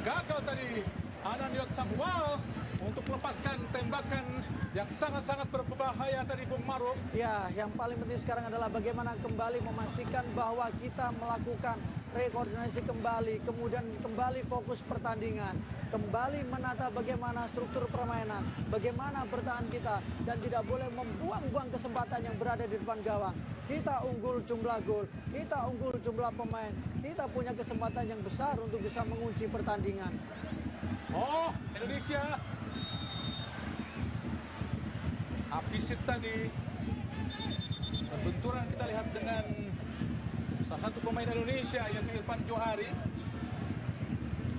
gagal tadi Anan Yotsakwal untuk melepaskan tembakan yang sangat-sangat berbahaya tadi Bung Maruf. Ya, yang paling penting sekarang adalah bagaimana kembali memastikan bahwa kita melakukan rekoordinasi kembali, kemudian kembali fokus pertandingan, kembali menata bagaimana struktur permainan, bagaimana bertahan kita, dan tidak boleh membuang-buang kesempatan yang berada di depan gawang. Kita unggul jumlah gol, kita unggul jumlah pemain, kita punya kesempatan yang besar untuk bisa mengunci pertandingan. Oh, Indonesia apisit tadi. Benturan kita lihat dengan salah satu pemain Indonesia yaitu Irfan Johari.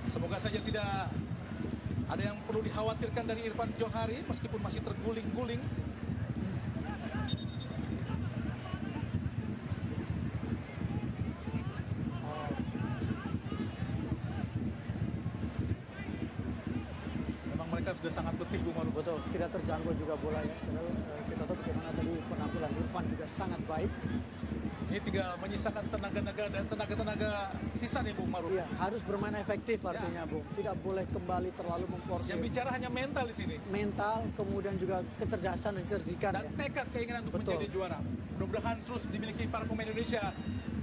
Semoga saja tidak ada yang perlu dikhawatirkan dari Irfan Johari meskipun masih terguling-guling. Memang mereka sudah sangat letih, Bung Maruf. Betul, tidak terjangkau juga bola ya. Padahal kita tahu bagaimana tadi penampilan Irfan juga sangat baik. Ini tinggal menyisakan tenaga-tenaga dan tenaga-tenaga sisa nih Bung Maruf. Iya, harus bermain efektif artinya, Bung. Tidak boleh kembali terlalu memforsir. Yang bicara hanya mental di sini. Mental, kemudian juga kecerdasan dan cerdikan Dan ya. tekad keinginan untuk Betul. menjadi juara. Mudah-mudahan terus dimiliki para pemain Indonesia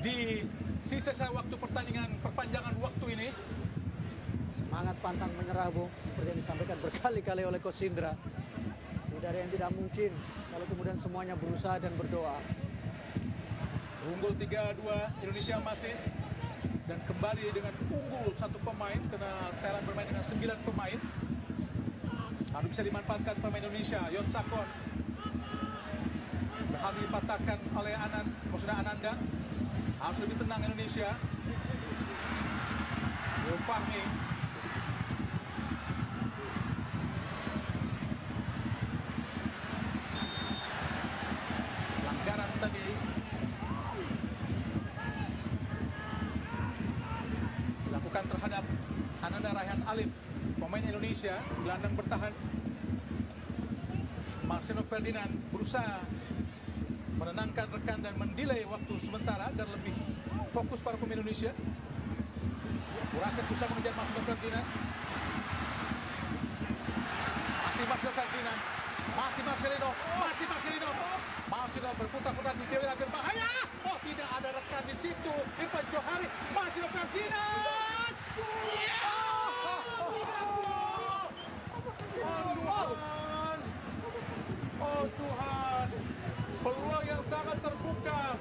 di sisa waktu pertandingan perpanjangan waktu ini. Semangat pantang menyerah, Bung. Seperti yang disampaikan berkali-kali oleh Coach Indra. Tidak ada yang tidak mungkin kalau kemudian semuanya berusaha dan berdoa. Unggul 3-2 Indonesia masih. Dan kembali dengan unggul satu pemain karena Thailand bermain dengan 9 pemain. Harus bisa dimanfaatkan pemain Indonesia. Yon Sakon berhasil dipatahkan oleh maksudnya Ananda. Harus lebih tenang Indonesia. Fahmi. Pelanggaran tadi. Dilakukan terhadap Ananda Raihan Alif, pemain Indonesia, gelandang bertahan. Marcelo Ferdinand berusaha menenangkan rekan dan mendelay waktu sementara agar lebih fokus para pemain Indonesia. Puraset berusaha mengejar Marcelo Ferdinand. Masih Marcelo Ferdinand. Masih Marcelino. Marcelo berputar-putar di dewan berbahaya. Oh, tidak ada rekan di situ. Irfan Johari. Marcelo Ferdinand. Oh Tuhan. Peluang yang sangat terbuka.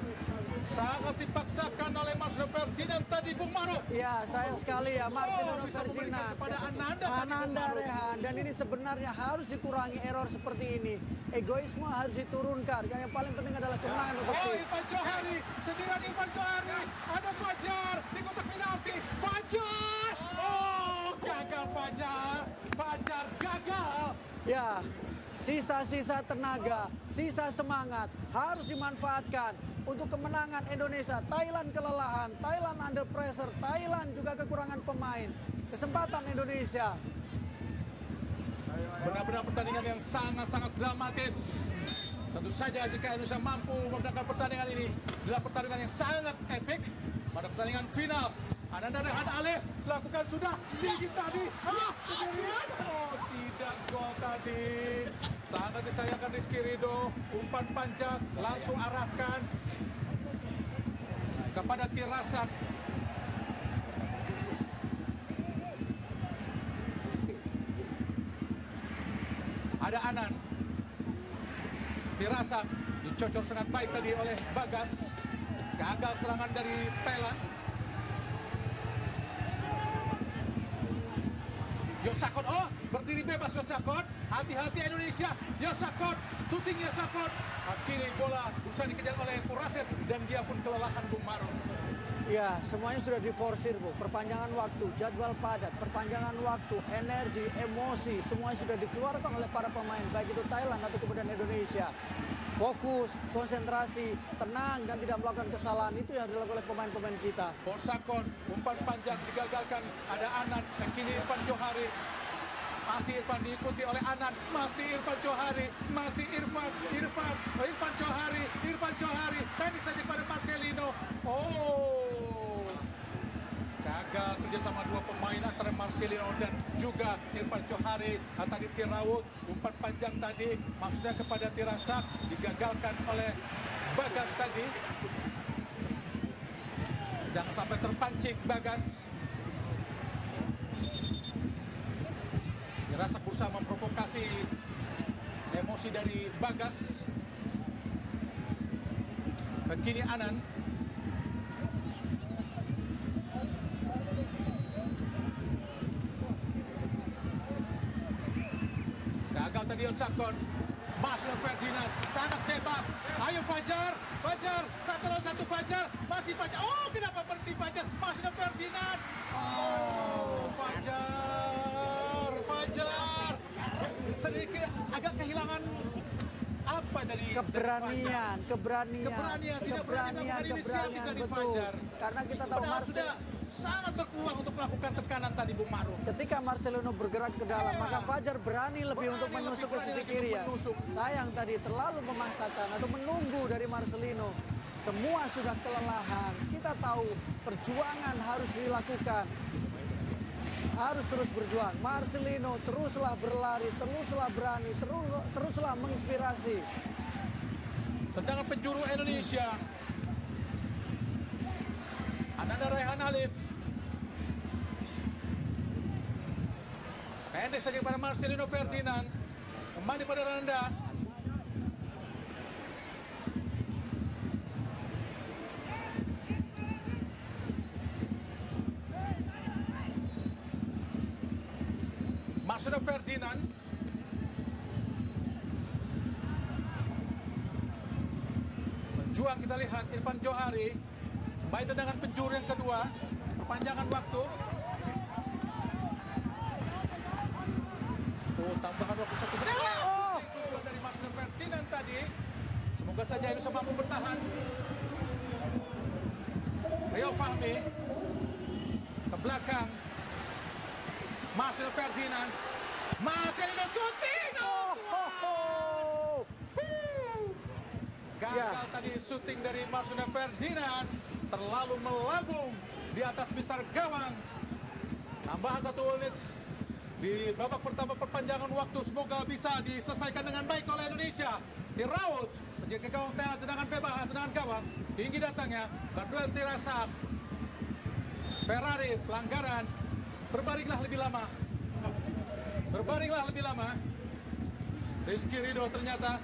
Sangat dipaksakan oleh Marcelo Ferdinand tadi, Bung Maruf. Ya, sayang sekali ya Marcelo bisa memberikan Ferdinand kepada Ananda Ananda Rehan. Dan ini sebenarnya harus dikurangi error seperti ini. Egoisme harus diturunkan. Yang paling penting adalah kemenangan untuk tim. Irfan Johari, sendirian Irfan Johari. Ada Fajar di kotak penalti. Fajar. Oh, gagal Fajar. Fajar gagal. Ya, sisa-sisa tenaga, sisa semangat harus dimanfaatkan untuk kemenangan Indonesia. Thailand kelelahan, Thailand under pressure, Thailand juga kekurangan pemain. Kesempatan Indonesia. Benar-benar pertandingan yang sangat-sangat dramatis. Tentu saja jika Indonesia mampu memenangkan pertandingan ini, adalah pertandingan yang sangat epik pada pertandingan final. Ananda Rehan Alif lakukan sudah tinggi tadi. Sendirian. Oh, tidak gol tadi. Sangat disayangkan Rizky Ridho. Umpan panjang langsung arahkan kepada Tirasak. Ada Anan. Tirasak dicocok sangat baik tadi oleh Bagas. Gagal serangan dari Thailand. Yosakot, oh berdiri bebas Yosakot. Hati-hati Indonesia. Yosakot, shooting Yosakot. Kini bola berusaha dikejar oleh Puraset dan dia pun kelelahan, Bung Maruf. Ya, semuanya sudah diforsir, Bu. Perpanjangan waktu, jadwal padat, perpanjangan waktu, energi, emosi, semuanya sudah dikeluarkan oleh para pemain, baik itu Thailand atau kemudian Indonesia. Fokus, konsentrasi, tenang, dan tidak melakukan kesalahan. Itu yang dilakukan oleh pemain-pemain kita. Forsakon, umpan panjang digagalkan. Ada Anan, kini Irfan Johari. Masih Irfan diikuti oleh Anan. Masih Irfan Johari. Masih Irfan Johari. Pendek saja pada Marcelino. Oh. Gagal kerjasama dua pemain antara Marcelino dan juga Irfan Johari. Tadi Tiraut, umpan panjang tadi maksudnya kepada Tirasak, digagalkan oleh Bagas tadi. Jangan sampai terpancing Bagas. Tirasak berusaha memprovokasi emosi dari Bagas. Kini Anan. Gagal tadi Onsakon. Masuk Ferdinand, sangat bebas. Ayo Fajar, Fajar, 1-1 Fajar, masih Fajar. Oh, kenapa berhenti Fajar? Masuk Ferdinand. Oh, Fajar, Fajar. Sedikit agak kehilangan apa dari keberanian, tidak berani melakukan inisiatif dari betul. Fajar. Karena kita tahu Padahal sudah sangat berpeluang untuk melakukan tekanan tadi Bung Ma'ruf. ketika Marcelino bergerak ke dalam, maka Fajar berani lebih untuk menusuk ke sisi kiri ya. Sayang tadi terlalu memaksakan atau menunggu dari Marcelino. Semua sudah kelelahan. Kita tahu perjuangan harus dilakukan. Harus terus berjuang. Marcelino teruslah berlari, teruslah berani, teruslah menginspirasi. Tendangan penjuru Indonesia. Ananda Raihan Alif. Pendek saja pada Marcelino Ferdinand. Kembali pada Randa. Marcelino Ferdinand. Berjuang kita lihat Irfan Johari. Baik tendangan penjuru yang kedua, perpanjangan waktu. Oh, tambahan waktu 1 menit. Oh, dari Marcelino Ferdinand tadi. Semoga saja Indonesia mampu bertahan. Rio Fahmi ke belakang. Marcelino Ferdinand. Marcelino shooting. Gagal tadi shooting dari Marcelino Ferdinand. Terlalu melambung di atas mistar gawang. Tambahan 1 unit di babak pertama perpanjangan waktu. Semoga bisa diselesaikan dengan baik oleh Indonesia. Tiraut menjaga gawang tengah, tendangan bebas, tendangan gawang. Tinggi datangnya, berduel Tirasak. Ferrari pelanggaran. Berbaringlah lebih lama. Berbaringlah lebih lama. Rizky Ridho ternyata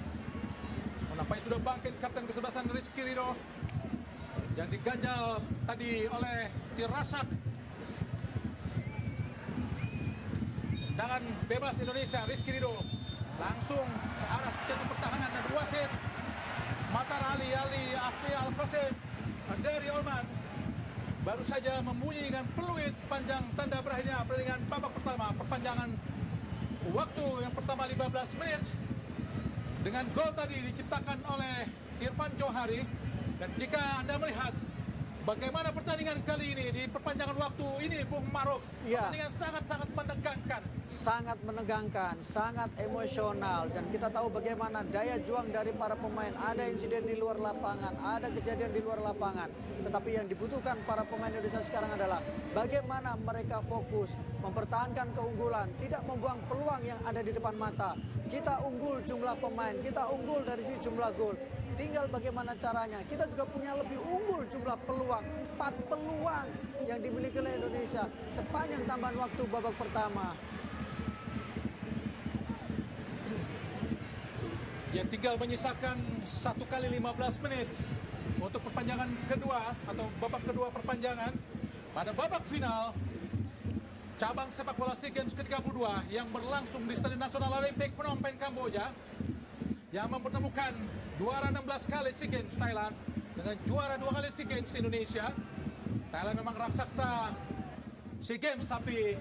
nampaknya sudah bangkit kapten kesebelasan Rizky Ridho yang diganjal tadi oleh Tirasak. Tendangan bebas Indonesia, Rizky Ridho langsung ke arah jantung pertahanan dan wasit Matar Ali Ahmi Al-Qasim dari Oman baru saja membunyikan peluit panjang tanda berakhirnya pertandingan babak pertama perpanjangan waktu yang pertama 15 menit dengan gol tadi diciptakan oleh Irfan Johari. Dan jika Anda melihat bagaimana pertandingan kali ini di perpanjangan waktu ini Bung Ma'ruf, pertandingan sangat-sangat menegangkan. Sangat menegangkan, sangat emosional, dan kita tahu bagaimana daya juang dari para pemain. Ada insiden di luar lapangan, ada kejadian di luar lapangan, tetapi yang dibutuhkan para pemain Indonesia sekarang adalah bagaimana mereka fokus mempertahankan keunggulan, tidak membuang peluang yang ada di depan mata. Kita unggul jumlah pemain, kita unggul dari sisi jumlah gol. Tinggal bagaimana caranya. Kita juga punya lebih unggul jumlah peluang. 4 peluang yang dimiliki oleh Indonesia sepanjang tambahan waktu babak pertama. Ya, tinggal menyisakan 1 kali 15 menit untuk perpanjangan kedua atau babak kedua perpanjangan. Pada babak final cabang sepak bola SEA Games ke-32 yang berlangsung di Stadion Nasional Olimpik Phnom Penh, Kamboja, yang mempertemukan juara 16 kali SEA Games Thailand dengan juara 2 kali SEA Games Indonesia. Thailand memang raksasa SEA Games, tapi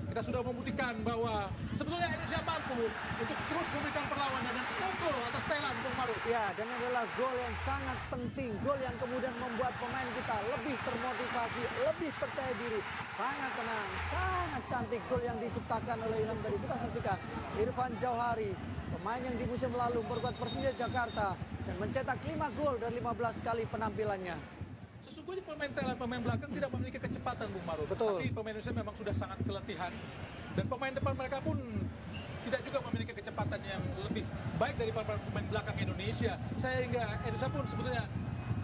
kita sudah membuktikan bahwa sebetulnya Indonesia mampu untuk terus memberikan perlawanan dan unggul atas Thailand, Bung Ma'ruf. Ya, dan adalah gol yang sangat penting, gol yang kemudian membuat pemain kita lebih termotivasi, lebih percaya diri, sangat tenang, sangat cantik gol yang diciptakan oleh Ilham tadi. Kita saksikan Irfan Johari, pemain yang di musim lalu memperkuat Persija Jakarta dan mencetak 5 gol dari 15 kali penampilannya. Sesungguhnya pemain Thailand, pemain belakang tidak memiliki kecepatan, Bung Maruf. Betul. Tapi pemain Indonesia memang sudah sangat keletihan. Dan pemain depan mereka pun tidak juga memiliki kecepatan yang lebih baik daripada pemain belakang Indonesia. Sehingga Indonesia pun sebetulnya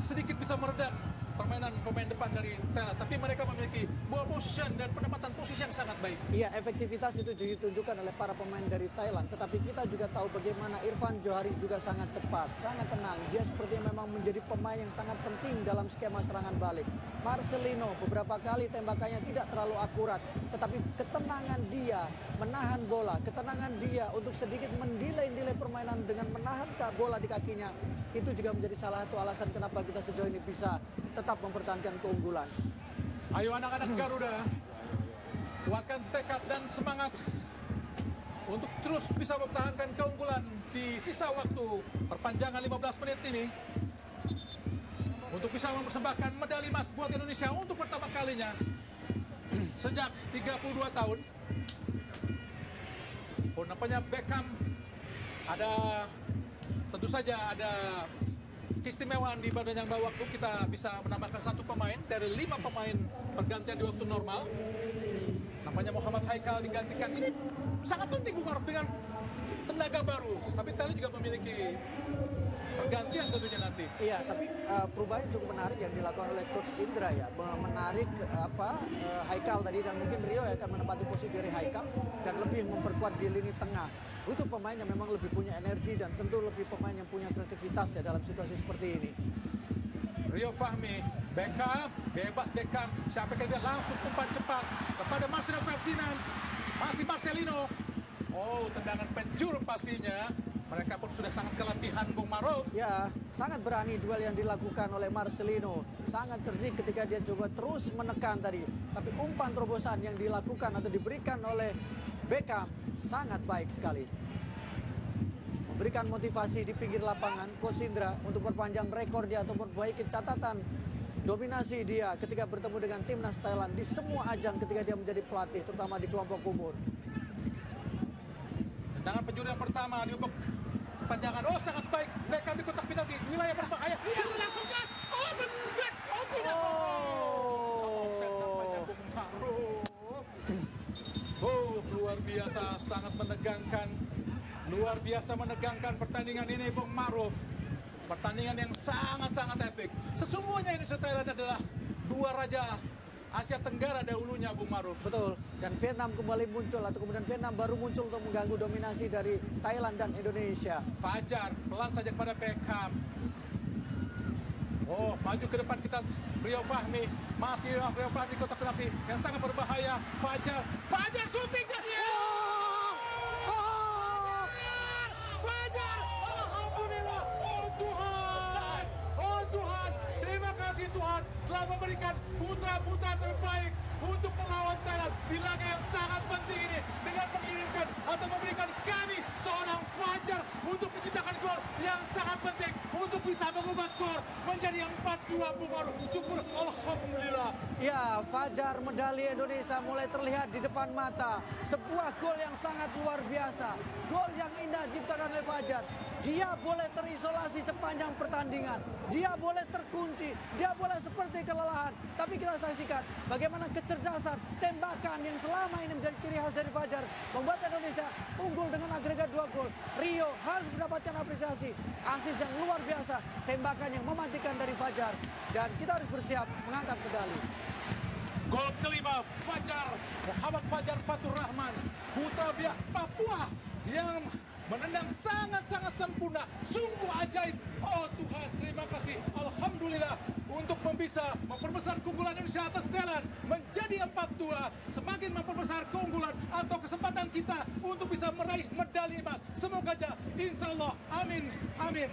sedikit bisa meredam permainan pemain depan dari Thailand. Tapi mereka memiliki ball position dan penempatan posisi yang sangat baik. Iya, efektivitas itu ditunjukkan oleh para pemain dari Thailand. Tetapi kita juga tahu bagaimana Irfan Johari juga sangat cepat, sangat tenang. Dia sepertinya memang menjadi pemain yang sangat penting dalam skema serangan balik. Marcelino beberapa kali tembakannya tidak terlalu akurat. Tetapi ketenangan dia menahan bola, ketenangan dia untuk sedikit mendelay permainan dengan menahan bola di kakinya. Itu juga menjadi salah satu alasan kenapa kita sejauh ini bisa tetap mempertahankan keunggulan. Ayo anak-anak Garuda, kuatkan tekad dan semangat untuk terus bisa mempertahankan keunggulan di sisa waktu perpanjangan 15 menit ini. Untuk bisa mempersembahkan medali emas buat Indonesia untuk pertama kalinya sejak 32 tahun. Nampaknya Beckham tentu saja ada keistimewaan di pertandingan waktu. Kita bisa menambahkan satu pemain dari 5 pemain pergantian di waktu normal. Nampaknya Muhammad Haikal digantikan. Ini sangat penting, Bung Maruf, dengan tenaga baru. Tapi Thailand juga memiliki pergantian tentunya nanti. Iya, tapi perubahan cukup menarik yang dilakukan oleh Coach Indra ya, menarik Haikal tadi, dan mungkin Rio akan menempati posisi dari Haikal dan lebih memperkuat di lini tengah. Butuh pemain yang memang lebih punya energi dan tentu lebih pemain yang punya kreativitas ya dalam situasi seperti ini. Rio Fahmi, Beckham, bebas Beckham, siapa yang dia langsung umpan cepat kepada Marcelo Ferdinand, masih Marcelino. Oh, tendangan penjuru pastinya. Mereka pun sudah sangat keletihan, Bung Maruf. Ya, sangat berani duel yang dilakukan oleh Marcelino. Sangat cerdik ketika dia coba terus menekan tadi. Tapi umpan terobosan yang dilakukan atau diberikan oleh Beckham sangat baik sekali. Memberikan motivasi di pinggir lapangan Coach Indra untuk perpanjang rekor dia atau memperbaiki catatan dominasi dia ketika bertemu dengan timnas Thailand di semua ajang ketika dia menjadi pelatih, terutama di kelompok umur. Tendangan penjuru yang pertama di babak perpanjangan. Oh, sangat baik. Beckham di kotak penalti, wilayah berbahaya. Dia langsung kan. Oh, benar. Oh, tidak. Offset nampaknya, Bung Maruf. Oh, luar biasa, sangat menegangkan. Luar biasa menegangkan pertandingan ini, Bung Maruf. Pertandingan yang sangat-sangat epik. Sesungguhnya Indonesia Thailand adalah dua raja Asia Tenggara dahulunya, Bung Maruf. Betul, dan Vietnam kembali muncul atau kemudian Vietnam baru muncul untuk mengganggu dominasi dari Thailand dan Indonesia. Fajar pelan saja kepada Beckham. Oh, maju ke depan kita, Rio Fahmi. Masih Rio Fahmi kotak penalti yang sangat berbahaya. Fajar shooting dan Fajar! Alhamdulillah! Oh Tuhan! Oh Tuhan! Terima kasih Tuhan telah memberikan putra-putra terbaik untuk melawan Thailand di laga yang sangat penting ini dengan mengirimkan atau memberikan kami seorang Fajar untuk menciptakan gol yang sangat penting untuk bisa mengubah skor menjadi 4-2, Bung Maruf. Syukur alhamdulillah. Ya, Fajar medali Indonesia mulai terlihat di depan mata. Sebuah gol yang sangat luar biasa. Gol yang indah diciptakan oleh Fajar. Dia boleh terisolasi sepanjang pertandingan. Dia boleh terkunci. Dia boleh seperti kelelahan. Tapi kita saksikan bagaimana kecerdasan tembakan yang selama ini menjadi ciri khas dari Fajar membuat Indonesia unggul dengan agregat 2 gol. Rio harus mendapatkan apresiasi. Asis yang luar biasa. Tembakan yang mematikan dari Fajar. Dan kita harus bersiap mengangkat medali. Gol kelima Fajar, Muhammad Fajar Fatur Rahman, putra biak Papua yang menendang sangat-sangat sempurna, sungguh ajaib. Oh Tuhan, terima kasih, alhamdulillah untuk bisa memperbesar keunggulan Indonesia atas Thailand menjadi 4-2, semakin memperbesar keunggulan atau kesempatan kita untuk bisa meraih medali emas. Semoga aja, insya Allah, amin, amin.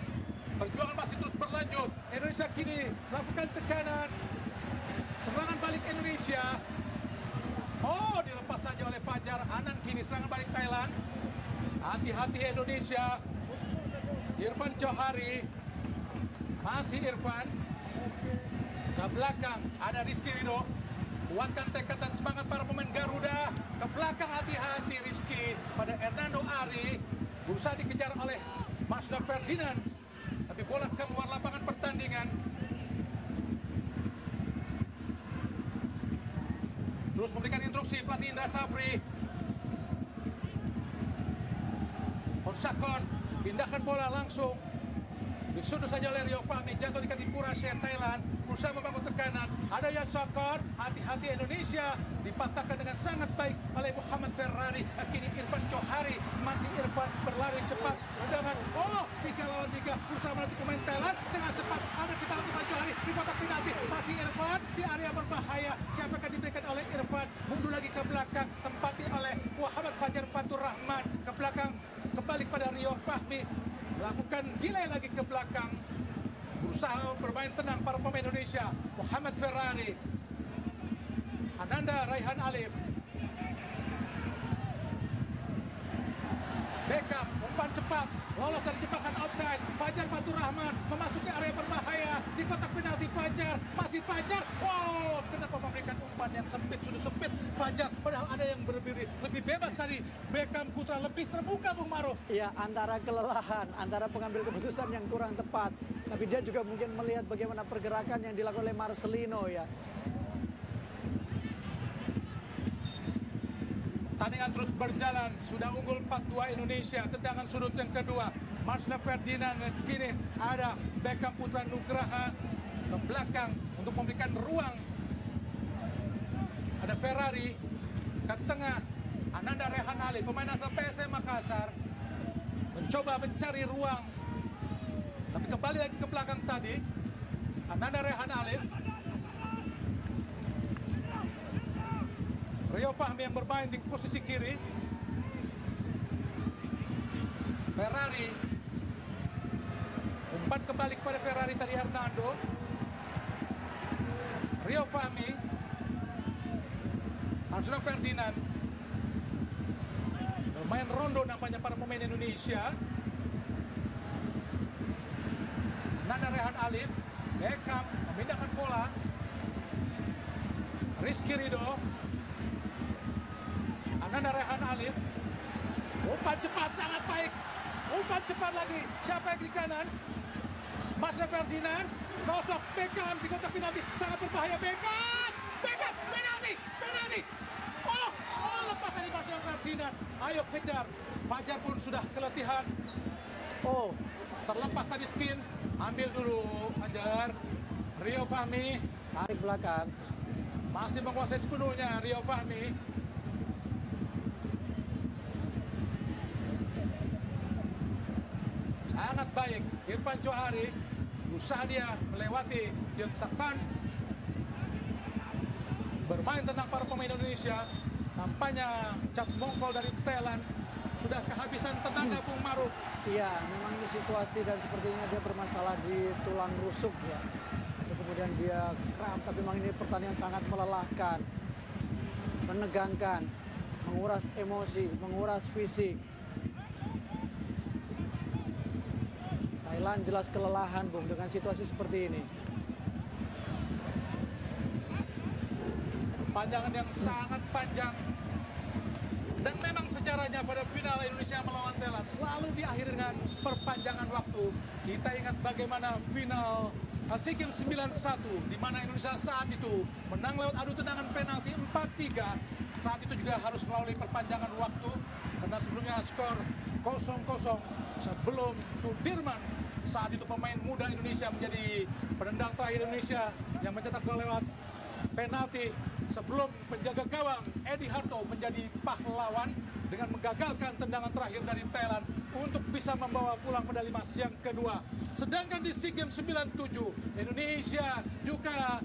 Perjuangan masih terus berlanjut. Indonesia kini melakukan tekanan. Serangan balik Indonesia. Oh, dilepas saja oleh Fajar. Anan kini serangan balik Thailand. Hati-hati Indonesia. Irfan Johari. Masih Irfan. Ke belakang ada Rizky Ridho. Kuatkan tekad dan semangat para pemain Garuda. Ke belakang hati-hati Rizky pada Hernando Ari. Berusaha dikejar oleh Marcelo Ferdinand. Tapi bola keluar lapangan pertandingan. terus memberikan instruksi pelatih Indra Safri. Onsakon pindahkan bola langsung. Disundul saja oleh Rio Fahmi, jatuh di kaki Purashe Thailand, berusaha membangun tekanan. Ada Yan Sakon, hati-hati Indonesia, dipatahkan dengan sangat baik oleh Muhammad Ferrari. Kini Irfan Johari, masih Irfan berlari cepat. Tendangan, 3 lawan 3, berusaha melatih pemain Thailand, sangat cepat. Ada kita Irfan Johari di kotak penalti, masih Irfan di area berbahaya. Siapa akan diberikan oleh Irfan? Mundur lagi ke belakang, tempati oleh Muhammad Fajar Fatur Rahman. Ke belakang, kembali pada Rio Fahmi. Melakukan delay lagi ke belakang, berusaha bermain tenang para pemain Indonesia. Muhammad Ferrari, Ananda Raihan Alif, Beckham umpan cepat, lolos dari jebakan offside. Fajar Fatur Rahman memasuki area berbahaya di kotak penalti. Fajar, masih Fajar. Wow, kenapa memberikan umpan yang sempit? Sudah sempit Fajar, padahal ada yang berdiri lebih bebas tadi. Beckham Putra lebih terbuka, Bung Maruf. Ya, antara kelelahan, antara pengambil keputusan yang kurang tepat, tapi dia juga mungkin melihat bagaimana pergerakan yang dilakukan oleh Marcelino ya. Pertandingan terus berjalan, sudah unggul 4-2 Indonesia. Tendangan sudut yang kedua, Marcelo Ferdinand. Kini ada Beckham Putra Nugraha ke belakang untuk memberikan ruang. Ada Ferrari ke tengah, Ananda Raihan Alif, pemain asal PSM Makassar, mencoba mencari ruang, tapi kembali lagi ke belakang tadi. Ananda Raihan Alif, Rio Fahmi yang bermain di posisi kiri. Ferrari, umpan kembali kepada Ferrari tadi Hernando. Rio Fahmi, Marcelo Ferdinand. Bermain rondo nampaknya para pemain Indonesia. Ananda Raihan Alif, Beckham memindahkan bola. Rizky Ridho, Ananda Raihan Alif, umpan cepat sangat baik, umpan cepat lagi. Siapa yang di kanan? Marcelo Ferdinand, gosok Beckham di kotak penalti, sangat berbahaya. Beckham, penalti. Oh, lepas dari Marcelo Ferdinand. Ayo kejar. Fajar pun sudah keletihan. Oh, terlepas tadi Skin. Ambil dulu Fajar. Rio Fahmi Tarik belakang. masih menguasai sepenuhnya Rio Fahmi. Sangat baik Irfan Johari, berusaha dia melewati Yon Sakon. Bermain tenang para pemain Indonesia. Nampaknya Chat Mongkol dari Thailand sudah kehabisan tenaga, Bung Maruf. Iya, memang ini situasi dan sepertinya dia bermasalah di tulang rusuk ya. Itu kemudian dia kram, tapi memang ini pertandingan sangat melelahkan, menegangkan, menguras emosi, menguras fisik. Thailand jelas kelelahan, Bung, dengan situasi seperti ini. Panjangan yang sangat panjang. Dan memang sejarahnya pada final Indonesia melawan Thailand selalu diakhiri dengan perpanjangan waktu. Kita ingat bagaimana final SEA Games 91 di mana Indonesia saat itu menang lewat adu tendangan penalti 4-3. Saat itu juga harus melalui perpanjangan waktu karena sebelumnya skor 0-0 sebelum Sudirman, saat itu pemain muda Indonesia, menjadi penendang terakhir Indonesia yang mencetak gol lewat penalti sebelum penjaga gawang Edi Harto menjadi pahlawan dengan menggagalkan tendangan terakhir dari Thailand untuk bisa membawa pulang medali emas yang kedua. Sedangkan di SEA Games 97 Indonesia juga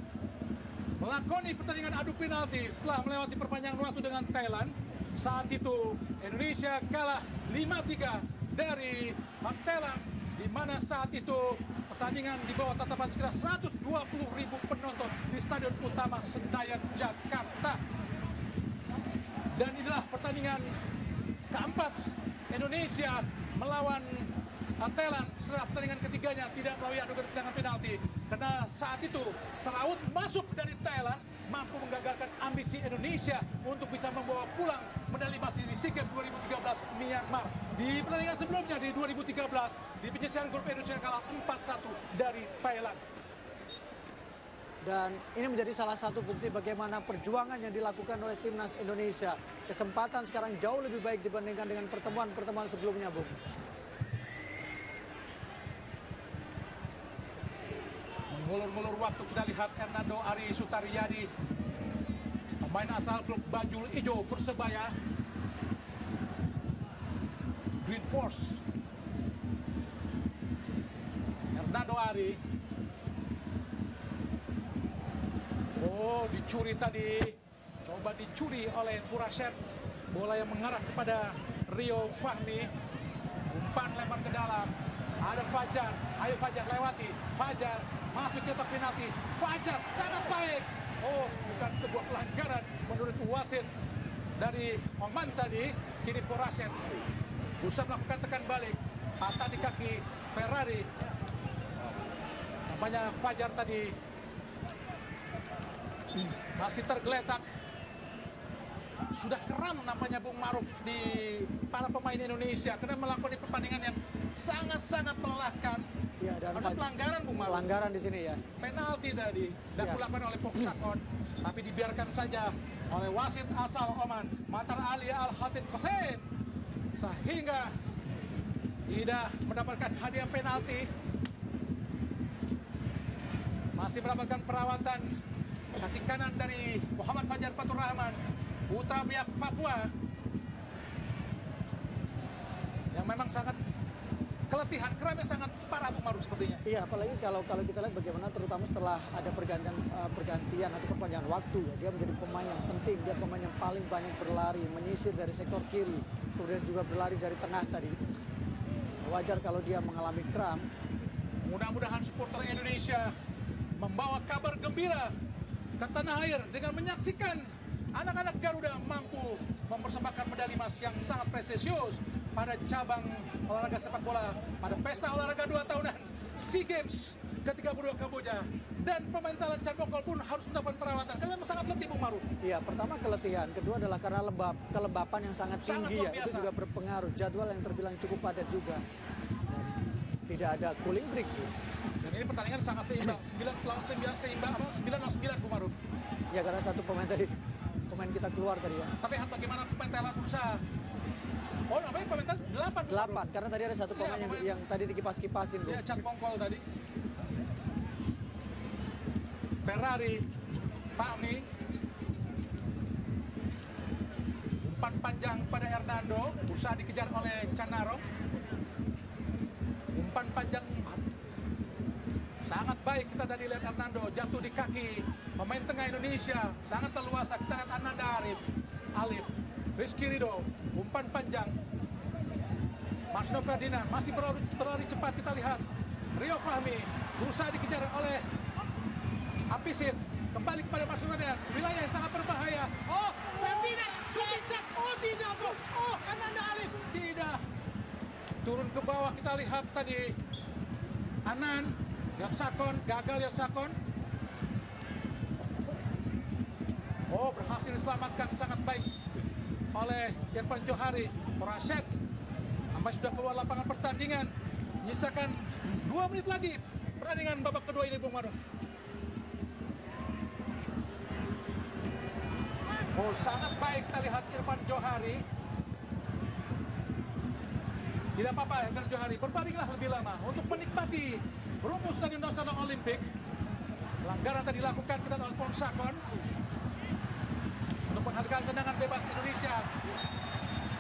melakoni pertandingan adu penalti setelah melewati perpanjangan waktu dengan Thailand. Saat itu Indonesia kalah 5-3 dari Thailand, di mana saat itu pertandingan di bawah tatapan sekitar 120.000 penonton di Stadion Utama Senayan, Jakarta. Dan inilah pertandingan keempat Indonesia melawan Thailand setelah pertandingan ketiganya tidak melalui adu tendangan penalti. Karena saat itu serawut masuk dari Thailand mampu menggagalkan ambisi Indonesia untuk bisa membawa pulang medali emas di SEA Games 2013 Myanmar. Di pertandingan sebelumnya di 2013 di penyisihan grup Indonesia kalah 4-1 dari Thailand. Dan ini menjadi salah satu bukti bagaimana perjuangan yang dilakukan oleh timnas Indonesia. Kesempatan sekarang jauh lebih baik dibandingkan dengan pertemuan-pertemuan sebelumnya, Bung. Mengulur-ngulur waktu kita lihat Hernando Ari Sutariyadi, pemain asal klub Bajul Ijo Persebaya, Green Force. Hernando Ari. Oh, dicuri tadi. Coba dicuri oleh Puraset. Bola yang mengarah kepada Rio Fahmi. Umpan lempar ke dalam. Ada Fajar. Ayo Fajar lewati. Fajar masuk ke kotak penalti. Fajar sangat baik. Oh, bukan sebuah pelanggaran menurut wasit dari Oman tadi. Kini Puraset berusaha melakukan tekan balik. Patah di kaki Ferrari. Nampaknya Fajar tadi masih tergeletak. Sudah keram nampaknya Bung Maruf di para pemain Indonesia karena melakukan pertandingan yang sangat-sangat melelahkan. Ya, dan ada pelanggaran Bung Maruf. Pelanggaran di sini ya. Penalti tadi dan Ya. dilakukan oleh Poksakon, tapi dibiarkan saja oleh wasit asal Oman, Matar Ali Al Khatib Kosen, sehingga tidak mendapatkan hadiah penalti. Masih mendapatkan perawatan kaki kanan dari Muhammad Fajar Fatur Rahman, putra pihak Papua, yang memang sangat keletihan, keramnya sangat parah Bung Maruf sepertinya. Iya, apalagi kalau kita lihat bagaimana terutama setelah ada pergantian atau perpanjangan waktu ya, dia menjadi pemain yang penting, dia pemain yang paling banyak berlari, menyisir dari sektor kiri, kemudian juga berlari dari tengah tadi. Wajar kalau dia mengalami kram. Mudah-mudahan supporter Indonesia membawa kabar gembira ke tanah air dengan menyaksikan anak-anak Garuda mampu mempersembahkan medali emas yang sangat prestisius pada cabang olahraga sepak bola pada pesta olahraga 2 tahunan SEA Games ke-32 Kamboja. Dan pemain Thailand Chan Bokol pun harus mendapatkan perawatan karena memang sangat letih Bung Maruf. Iya, pertama keletihan, kedua adalah karena kelembapan yang sangat tinggi luar ya, biasa. itu juga berpengaruh. Jadwal yang terbilang cukup padat juga. Tidak ada cooling break. Dan ini pertandingan sangat seimbang, 9 lawan 9 seimbang, 9 lawan 9 Bung Maruf. Ya karena satu pemain kita keluar tadi ya. Tapi lihat bagaimana pemain Thailand berusaha. Oh, namanya pemain Thailand 8 Bung Maruf. 8, karena tadi ada satu pemain Iya, pemain- yang tadi dikipas-kipasin. Ya, Chan Bokol tadi. Ferrari, Fahmi, umpan panjang pada Hernando, berusaha dikejar oleh Canaro. Umpan panjang sangat baik, kita tadi lihat Hernando jatuh di kaki pemain tengah Indonesia, sangat leluasa. Kita lihat Ananda Alif, Rizky Ridho, umpan panjang. Marsno Ferdinand masih berlari cepat, kita lihat Rio Fahmi berusaha dikejar oleh Apisit, kembali kepada Marsno Ferdinand, wilayah yang sangat berbahaya. Oh, Ferdinand, shooting, oh tidak, oh Ananda Alif, tidak. Turun ke bawah, kita lihat tadi Anan Yatsakon, gagal Yatsakon. Oh, berhasil diselamatkan sangat baik oleh Irfan Johari. Puraset sampai sudah keluar lapangan pertandingan. Menyisakan 2 menit lagi pertandingan babak kedua ini Bung Maruf. Oh, sangat baik kita lihat Irfan Johari. Tidak apa-apa Irfan Johari, berbaringlah lebih lama untuk menikmati rumus Stadion Nasional Olimpik. Pelanggaran tadi dilakukan kita oleh Pongsakon untuk menghasilkan tendangan bebas Indonesia.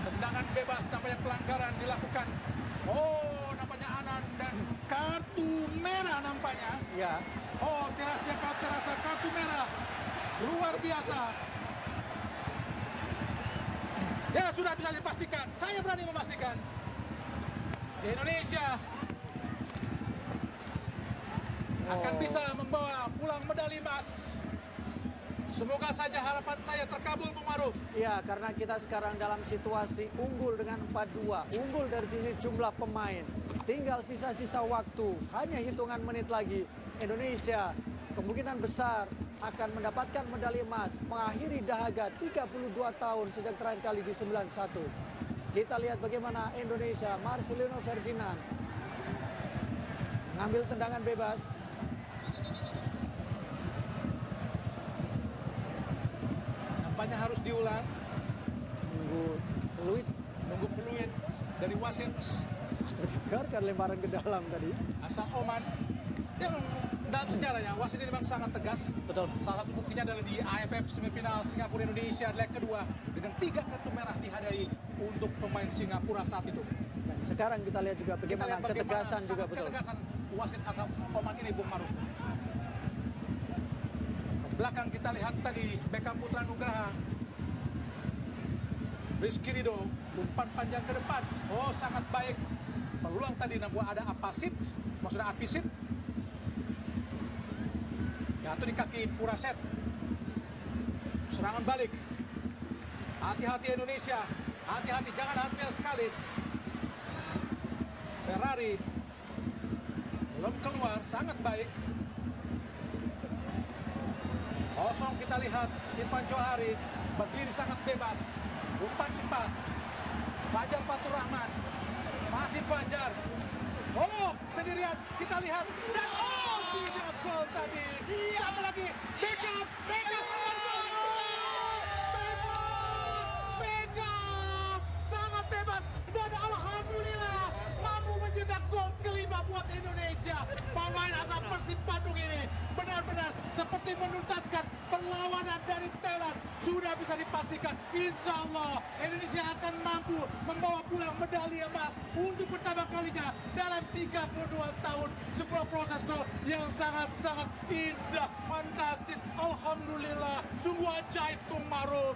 Tendangan bebas, nampaknya pelanggaran dilakukan. Oh, nampaknya Anan dan kartu merah nampaknya. Ya. Oh, terasa kartu merah. Luar biasa. Ya, sudah bisa dipastikan. Saya berani memastikan. Indonesia akan bisa membawa pulang medali emas. Semoga saja harapan saya terkabul Bung Maruf. Ya, karena kita sekarang dalam situasi unggul dengan 4-2. Unggul dari sisi jumlah pemain. Tinggal sisa-sisa waktu. Hanya hitungan menit lagi. Indonesia kemungkinan besar akan mendapatkan medali emas. Mengakhiri dahaga 32 tahun sejak terakhir kali di 91. Kita lihat bagaimana Indonesia, Marcelino Ferdinand mengambil tendangan bebas. Nampaknya harus diulang. Nunggu peluit dari wasit. Atau dibiarkan lemparan ke dalam tadi. Asal Oman. Yang dalam sejarahnya wasit ini memang sangat tegas. Betul. Salah satu buktinya adalah di AFF semifinal Singapura Indonesia leg kedua dengan 3 kartu merah dihadiri untuk pemain Singapura saat itu. Dan sekarang kita lihat juga bagaimana ketegasan juga betul. Ketegasan wasit asal Oman ini, Bung Maruf. Belakang kita lihat tadi Beckham Putra Nugraha. Rizky Ridho, umpan panjang ke depan. Oh, sangat baik. Peluang tadi namun ada apisit. Jatuh di kaki Puraset. Serangan balik. Hati-hati Indonesia. Hati-hati, jangan hati sekali. Ferrari belum keluar, sangat baik. Kosong kita lihat Irfan Johari berdiri sangat bebas. Umpan cepat. Fajar Fatur Rahman. Masih Fajar. Oh, sendirian. Kita lihat. Dan oh, tidak gol tadi. Satu lagi. Beckham. Sangat bebas. Dan alhamdulillah mampu mencetak gol kelima buat Indonesia. Pemain asal Persib Bandung ini benar-benar seperti menuntaskan perlawanan dari Thailand. Sudah bisa dipastikan, insya Allah Indonesia akan mampu membawa pulang medali emas untuk pertama kalinya dalam 32 tahun. Sebuah proses gol yang sangat-sangat indah, fantastis. Alhamdulillah, sungguh ajaib, Bung Maruf.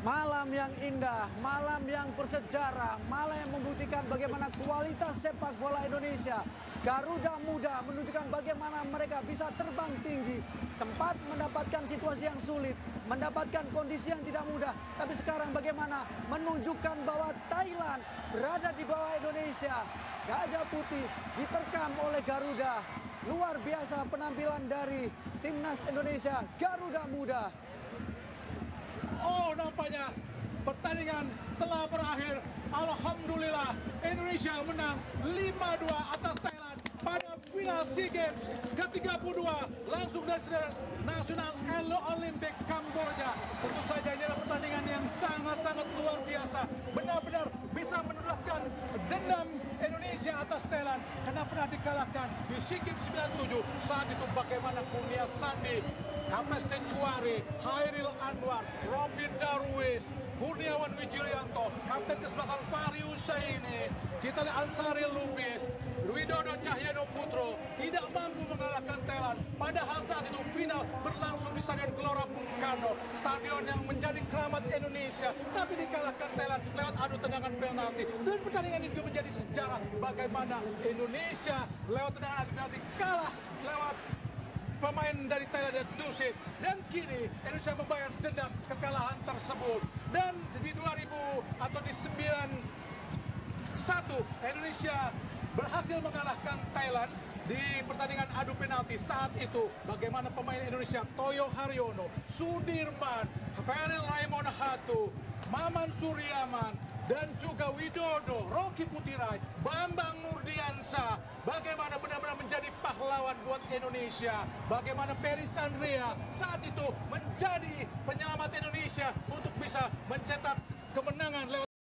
Malam yang indah, malam yang bersejarah, malam yang membuktikan bagaimana kualitas sepak bola Indonesia. Garuda Muda menunjukkan bagaimana mereka bisa terbang tinggi, sempat mendapatkan situasi yang sulit, mendapatkan kondisi yang tidak mudah. Tapi sekarang bagaimana menunjukkan bahwa Thailand berada di bawah Indonesia. Gajah Putih diterkam oleh Garuda. Luar biasa penampilan dari timnas Indonesia, Garuda Muda. Oh, nampaknya pertandingan telah berakhir. Alhamdulillah, Indonesia menang 5-2 atas Thailand pada final SEA Games ke-32 langsung dari Nasional Olympic Kamboja. Tentu saja ini adalah pertandingan yang sangat-sangat luar biasa. Benar-benar bisa menuntaskan dendam Indonesia atas Thailand karena pernah dikalahkan di SEA Games 97. Saat itu bagaimana Kurnia Sandi, Kames Tencuari, Hairil Anwar, Robin Darwis, Kurniawan Wijiyanto, Kapten Kesebelasan Fahri Husaini, kita lihat Ansari Lubis, Widodo Cahyono Putro tidak mampu mengalahkan Thailand. Padahal saat itu final berlangsung di Stadion Gelora Bung Karno, stadion yang menjadi keramat Indonesia, tapi dikalahkan Thailand lewat adu tendangan penalti. Dan pertandingan ini juga menjadi sejarah bagaimana Indonesia lewat tendangan adu penalti kalah lewat pemain dari Thailand dan Dusit. Dan kini Indonesia membayar dendam kekalahan tersebut. Dan di 2000 atau di 91 Indonesia berhasil mengalahkan Thailand di pertandingan adu penalti. Saat itu bagaimana pemain Indonesia Toyo Haryono, Sudirman, Feril Raimon Hatu, Maman Suryaman, dan juga Widodo, Rocky Putirai, Bambang Nurdiansa, bagaimana benar-benar menjadi pahlawan buat Indonesia. Bagaimana Peri Sandria saat itu menjadi penyelamat Indonesia untuk bisa mencetak kemenangan lewat